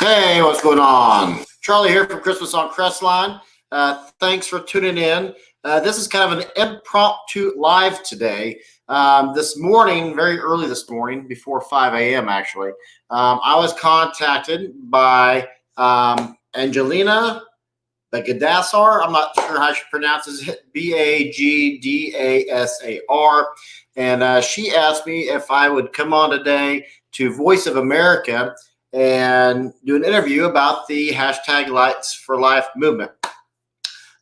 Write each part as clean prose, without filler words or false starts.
Hey, what's going on? Charlie here from Christmas on Crestline. Thanks for tuning in. This is kind of an impromptu live today. This morning, very early this morning, before 5 a.m. actually, I was contacted by Angelina Bagdasar. I'm not sure how she pronounces it. Bagdasar. And she asked me if I would come on today to Voice of America and do an interview about the hashtag Lightsforlife movement.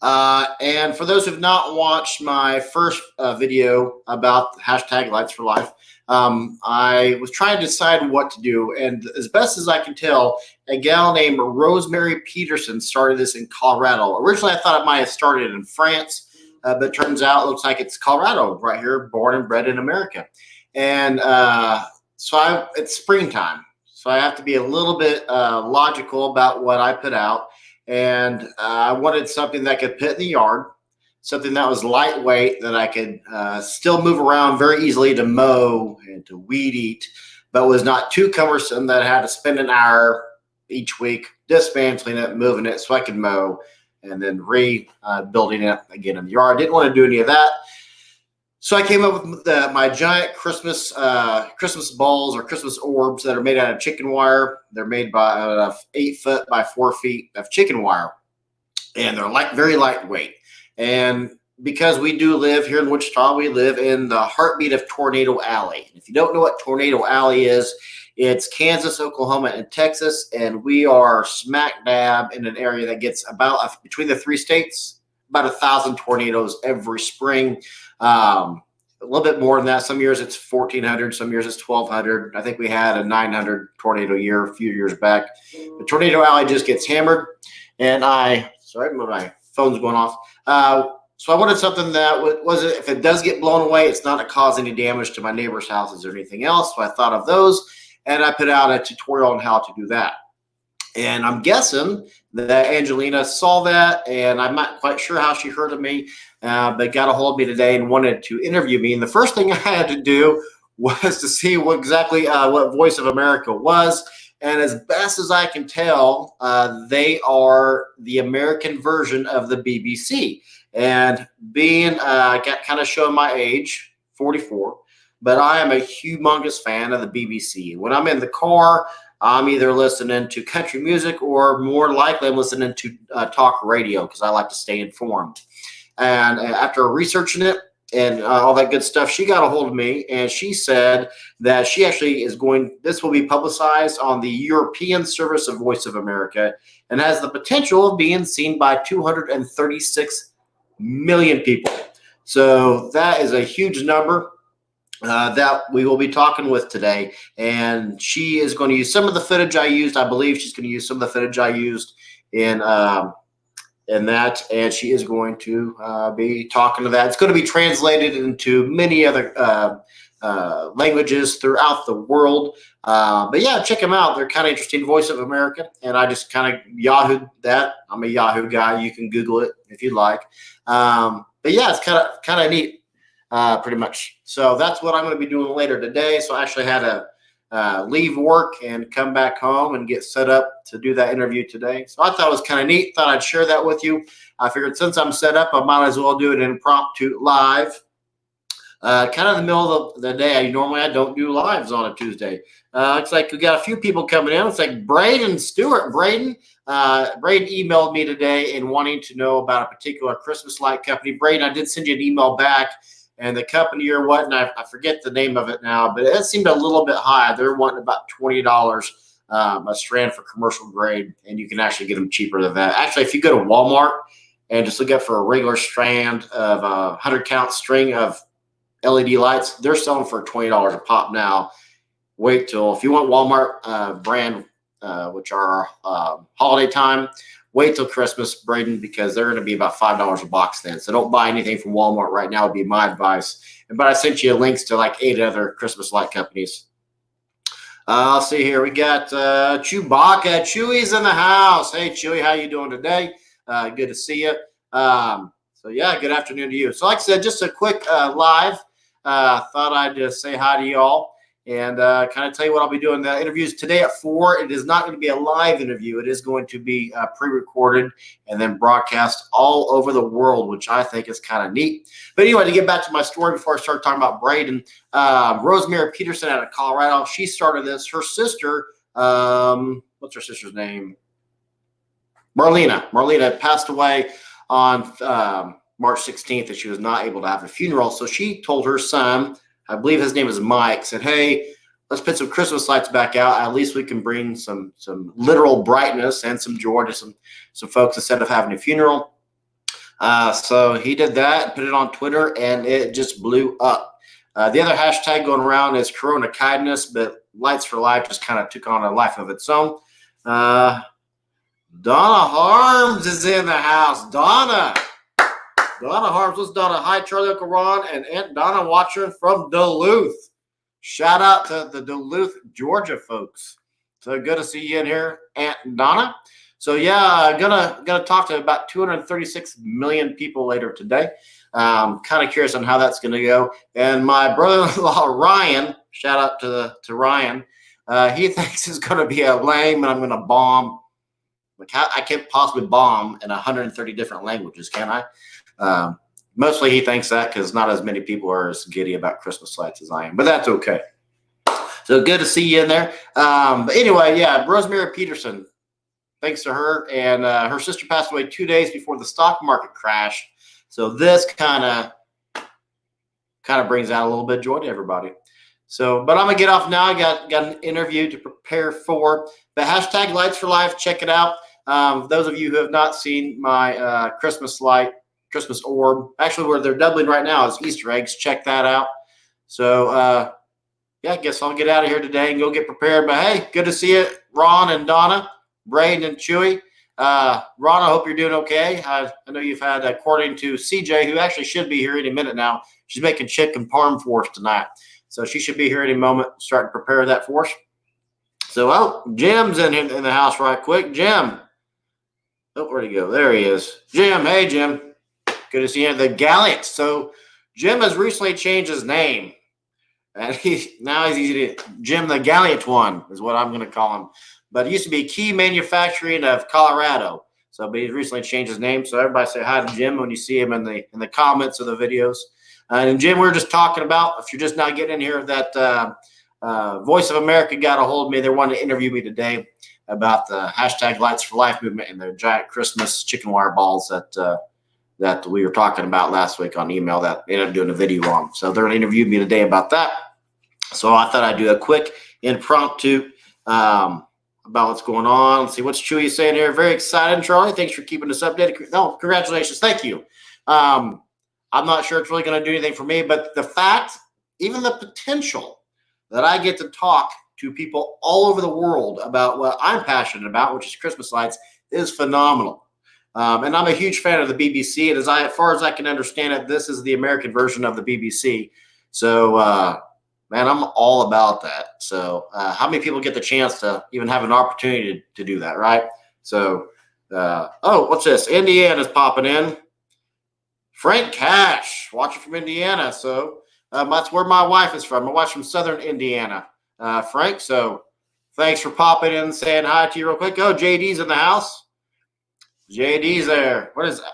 And for those who've not watched my first video about hashtag Lightsforlife, I was trying to decide what to do. And as best as I can tell, a gal named Rosemary Peterson started this in Colorado. Originally, I thought it might have started in France, but it turns out it looks like it's Colorado right here, born and bred in America. And it's springtime. So I have to be a little bit logical about what I put out. And I wanted something that could fit in the yard, something that was lightweight, that I could still move around very easily to mow and to weed eat, but was not too cumbersome that I had to spend an hour each week dismantling it, moving it so I could mow, and then rebuilding it again in the yard. I didn't want to do any of that. So I came up with my giant Christmas balls or Christmas orbs that are made out of chicken wire. They're made by 8 foot by 4 feet of chicken wire, and they're very lightweight. And because we do live here in Wichita, we live in the heartbeat of Tornado Alley. If you don't know what Tornado Alley is, it's Kansas, Oklahoma, and Texas, and we are smack dab in an area that gets about between the 3 states, about 1,000 tornadoes every spring. A little bit more than that. Some years it's 1,400. Some years it's 1,200. I think we had a 900 tornado year a few years back. The Tornado Alley just gets hammered. And sorry, my phone's going off. So I wanted something that if it does get blown away, it's not to cause any damage to my neighbor's houses or anything else. So I thought of those, and I put out a tutorial on how to do that. And I'm guessing that Angelina saw that, and I'm not quite sure how she heard of me, but got a hold of me today and wanted to interview me. And the first thing I had to do was to see what Voice of America was. And as best as I can tell, they are the American version of the BBC. And being kind of showing my age, 44, but I am a humongous fan of the BBC. When I'm in the car, I'm either listening to country music or more likely I'm listening to talk radio because I like to stay informed. And after researching it and all that good stuff, she got a hold of me and she said that she actually this will be publicized on the European service of Voice of America and has the potential of being seen by 236 million people. So that is a huge number. That we will be talking with today, and she is going to use some of the footage I used. I believe she's going to use some of the footage I used in that, and she is going to be talking to that. It's going to be translated into many other languages throughout the world. But yeah, check them out. They're kind of interesting. Voice of America, and I just kind of Yahoo'd that. I'm a Yahoo guy. You can Google it if you like. But yeah, it's kind of neat. Pretty much. So that's what I'm going to be doing later today. So I actually had to leave work and come back home and get set up to do that interview today. So I thought it was kind of neat. Thought I'd share that with you. I figured since I'm set up, I might as well do it impromptu live. Kind of in the middle of the day. Normally I don't do lives on a Tuesday. It's like we got a few people coming in. It's like Braden Stewart. Braden emailed me today and wanting to know about a particular Christmas light company. Braden, I did send you an email back. And the company or what, and I forget the name of it now, but it seemed a little bit high. They're wanting about $20 a strand for commercial grade, and you can actually get them cheaper than that. Actually, if you go to Walmart and just look up for a regular strand of a 100-count string of LED lights, they're selling for $20 a pop now. Wait till, if you want Walmart brand, which are holiday time, wait till Christmas, Braden, because they're going to be about $5 a box then. So don't buy anything from Walmart right now would be my advice. But I sent you links to like 8 other Christmas light companies. Let's see here. We got Chewbacca. Chewy's in the house. Hey, Chewy, how you doing today? Good to see you. So, yeah, good afternoon to you. So, like I said, just a quick live. Thought I'd just say hi to y'all. and kind of tell you what I'll be doing. The interviews today at 4. It is not going to be a live interview. It is going to be pre-recorded and then broadcast all over the world, which I think is kind of neat. But anyway, to get back to my story before I start talking about Braden, Rosemary Peterson out of Colorado, she started this. Her sister, what's her sister's name? Marlena. Marlena passed away on March 16th, and she was not able to have a funeral. So she told her son, I believe his name is Mike, said, hey, let's put some Christmas lights back out. At least we can bring some literal brightness and some joy to some folks instead of having a funeral. So he did that, put it on Twitter, and it just blew up. The other hashtag going around is Corona Kindness, but Lights for Life just kind of took on a life of its own. Donna Harms is in the house. Donna Harms. What's Donna? Hi, Charlie, Uncle Ron, and Aunt Donna watching from Duluth. Shout out to the Duluth, Georgia folks. So good to see you in here, Aunt Donna. So yeah, gonna talk to about 236 million people later today. Kind of curious on how that's gonna go. And my brother-in-law Ryan, shout out to Ryan. He thinks it's gonna be a lame, and I'm gonna bomb. Like I can't possibly bomb in 130 different languages, can I? Mostly he thinks that because not as many people are as giddy about Christmas lights as I am, but that's okay. So good to see you in there. But anyway, yeah, Rosemary Peterson, thanks to her, and her sister passed away 2 days before the stock market crashed. So this kind of brings out a little bit of joy to everybody. So, but I'm gonna get off now. I got an interview to prepare for. But hashtag Lights for Life, check it out. Those of you who have not seen my Christmas orb, actually where they're doubling right now is Easter eggs. Check that out. So yeah, I guess I'll get out of here today and go get prepared. But hey, good to see you, Ron and Donna, Braden and Chewy. Ron, I hope you're doing okay. I know you've had, according to CJ, who actually should be here any minute now, she's making chicken parm for us tonight. So she should be here any moment, starting to prepare that for us. So, oh, Jim's in the house right quick. Jim. Oh, where'd he go? There he is. Jim, hey, Jim. Good to see you. The Gallant. So Jim has recently changed his name. And now he's easy to Jim the Gallant one is what I'm going to call him. But he used to be Key Manufacturing of Colorado. So but he's recently changed his name. So everybody say hi to Jim when you see him in the comments of the videos. And Jim, we were just talking about, if you're just not getting in here, that Voice of America got a hold of me. They wanted to interview me today about the hashtag Lights for Life movement and the giant Christmas chicken wire balls that we were talking about last week on email that they ended up doing a video on. So they're going to interview me today about that. So I thought I'd do a quick impromptu about what's going on. Let's see what's Chewy saying here. Very excited, Charlie. Thanks for keeping us updated. No, congratulations. Thank you. I'm not sure it's really going to do anything for me, but the fact, even the potential that I get to talk to people all over the world about what I'm passionate about, which is Christmas lights, is phenomenal. And I'm a huge fan of the BBC. And as far as I can understand it, this is the American version of the BBC. So, man, I'm all about that. So how many people get the chance to even have an opportunity to do that, right? So, oh, what's this? Indiana's popping in. Frank Cash, watching from Indiana. So that's where my wife is from. My wife's from Southern Indiana, Frank. So thanks for popping in and saying hi to you real quick. Oh, JD's in the house. JD's there. What is that?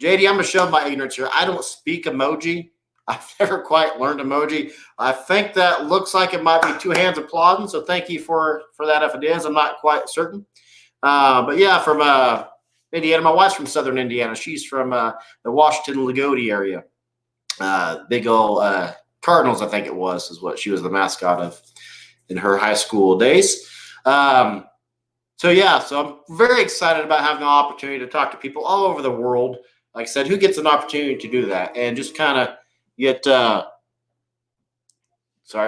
JD, I'm going to show my ignorance here. I don't speak emoji. I've never quite learned emoji. I think that looks like it might be two hands applauding. So thank you for that if it is. I'm not quite certain. But yeah, from Indiana. My wife's from Southern Indiana. She's from the Washington Lagodi area. Big old Cardinals, I think it was, is what she was the mascot of in her high school days. So I'm very excited about having the opportunity to talk to people all over the world. Like I said, who gets an opportunity to do that and just kind of get sorry,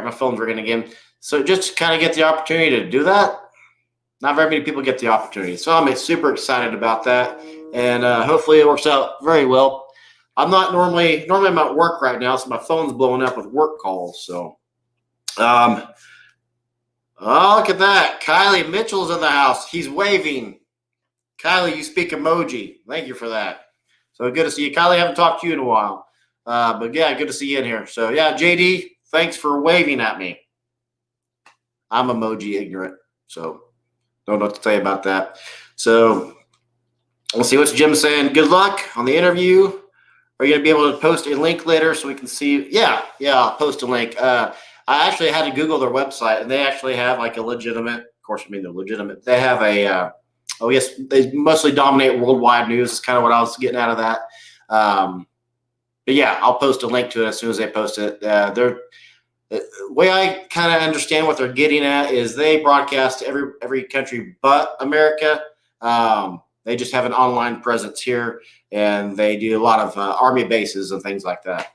my phone's ringing again. So just kind of get the opportunity to do that. Not very many people get the opportunity. So I'm super excited about that. And hopefully it works out very well. I'm not normally I'm at work right now, so my phone's blowing up with work calls. So oh, look at that. Kylie Mitchell's in the house. He's waving. Kylie, you speak emoji. Thank you for that. So good to see you. Kylie, I haven't talked to you in a while. But yeah, good to see you in here. So yeah, JD, thanks for waving at me. I'm emoji ignorant, so don't know what to tell you about that. So we'll see what's Jim saying. Good luck on the interview. Are you going to be able to post a link later so we can see? Yeah, I'll post a link. I actually had to Google their website, and they actually have like a legitimate, of course, I mean, they're legitimate. They have a, oh, yes, they mostly dominate worldwide news. Is kind of what I was getting out of that. But yeah, I'll post a link to it as soon as they post it. The way I kind of understand what they're getting at is they broadcast to every country but America. They just have an online presence here, and they do a lot of army bases and things like that.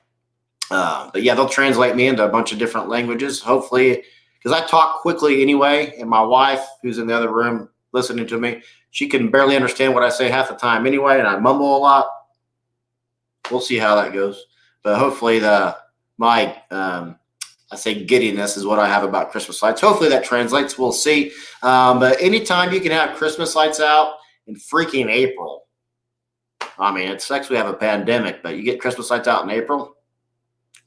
But yeah, they'll translate me into a bunch of different languages, hopefully, because I talk quickly anyway, and my wife, who's in the other room listening to me, she can barely understand what I say half the time anyway, and I mumble a lot. We'll see how that goes. But hopefully I say giddiness is what I have about Christmas lights. Hopefully that translates. We'll see. But anytime you can have Christmas lights out in freaking April. I mean, it sucks we have a pandemic, but you get Christmas lights out in April.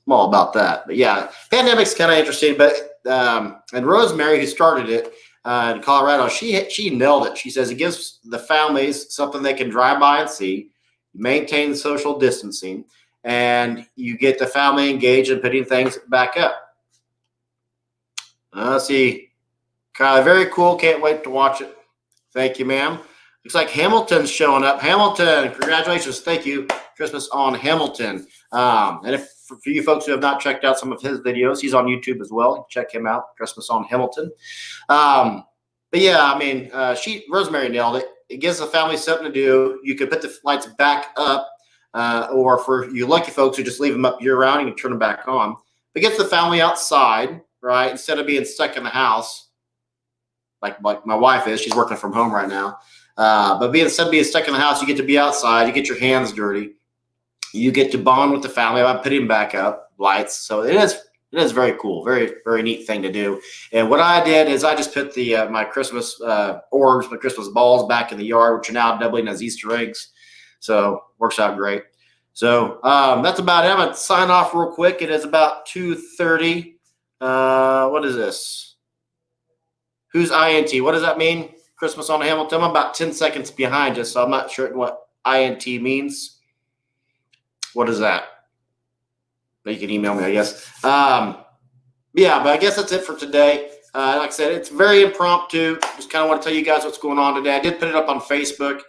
I'm all about that. But yeah, pandemic's kind of interesting. But and Rosemary, who started it in Colorado, she nailed it. She says it gives the families something they can drive by and see, maintain social distancing, and you get the family engaged in putting things back up. Let's see. Kylie, very cool. Can't wait to watch it. Thank you, ma'am. Looks like Hamilton's showing up. Hamilton, congratulations. Thank you. Christmas on Hamilton. And if for you folks who have not checked out some of his videos, he's on YouTube as well. Check him out. Christmas on Hamilton. But yeah, I mean, Rosemary nailed it. It gives the family something to do. You could put the lights back up, or for you lucky folks who just leave them up year round, you can turn them back on. It gets the family outside, right? Instead of being stuck in the house, like my wife is. She's working from home right now. But instead of being stuck in the house, you get to be outside. You get your hands dirty. You get to bond with the family by putting back up lights. So it is very cool, very, very neat thing to do. And what I did is I just put the my Christmas orbs, my Christmas balls back in the yard, which are now doubling as Easter eggs. So works out great. So that's about it. I'm going to sign off real quick. It is about 2:30. What is this? Who's INT? What does that mean? Christmas on Hamilton. I'm about 10 seconds behind you, so I'm not sure what INT means. What is that? But you can email me, I guess. Yeah, but I guess that's it for today. Like I said, it's very impromptu. Just kind of want to tell you guys what's going on today. I did put it up on Facebook.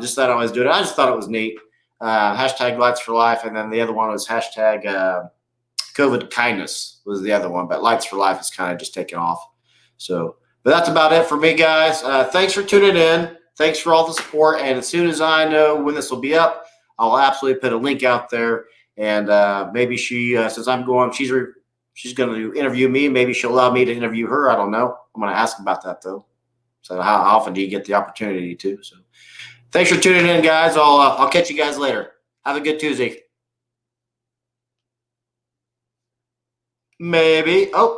Just that I always do it. I just thought it was neat. Hashtag Lightsforlife, and then the other one was hashtag COVID kindness was the other one. But Lightsforlife is kind of just taking off. So, but that's about it for me, guys. Thanks for tuning in. Thanks for all the support. And as soon as I know when this will be up, I'll absolutely put a link out there. And maybe she, since I'm going, she's going to interview me. Maybe she'll allow me to interview her. I don't know. I'm going to ask about that, though. So how often do you get the opportunity to? So thanks for tuning in, guys. I'll catch you guys later. Have a good Tuesday. Maybe. Oh.